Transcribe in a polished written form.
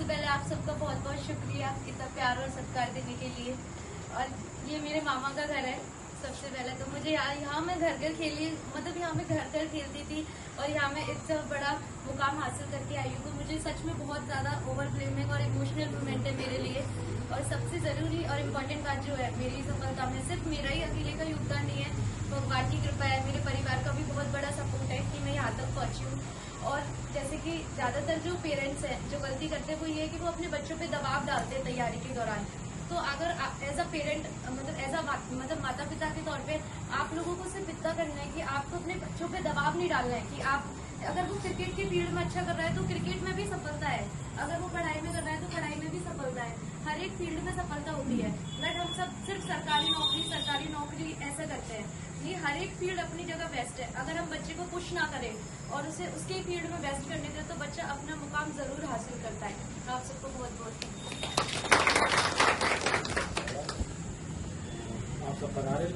पहले आप सबका बहुत बहुत शुक्रिया इतना प्यार और सत्कार देने के लिए। और ये मेरे मामा का घर है। सबसे पहले तो मुझे यहाँ मैं घर खेली, मतलब यहाँ मैं घर खेलती थी और यहाँ मैं इतना बड़ा मुकाम हासिल करके आई हूँ। तो मुझे सच में बहुत ज्यादा ओवरवेलमिंग और इमोशनल मोमेंट है मेरे लिए। और सबसे जरूरी और इम्पोर्टेंट बात जो है मेरी सफलता में सिर्फ मेरा ही अकेले का योगदान नहीं है, भगवान की कृपा है, मेरे परिवार का भी बहुत बड़ा सपोर्ट है कि मैं यहाँ तक पहुंची हूँ। और जैसे कि ज्यादातर जो पेरेंट्स हैं जो गलती करते हैं वो ये है कि वो अपने बच्चों पे दबाव डालते हैं तैयारी के दौरान। तो अगर एज अ पेरेंट मतलब माता पिता के तौर पे आप लोगों को सिर्फ इतना करना है कि आपको अपने बच्चों पे दबाव नहीं डालना है कि आप अगर वो क्रिकेट के फील्ड में अच्छा कर रहा है तो क्रिकेट में भी सफलता है, अगर वो पढ़ाई में कर रहा है तो पढ़ाई में भी सफलता है। हर एक फील्ड में सफलता होती है। बट हम सब सिर्फ सरकारी नौकरी ऐसा करते हैं। ये हर एक फील्ड अपनी जगह बेस्ट है। अगर हम बच्चे को पुश ना करें और उसे उसके फील्ड में बेस्ट करने दें तो बच्चा अपना मुकाम जरूर हासिल करता है। आप सबको बहुत बहुत आप सब बना रहे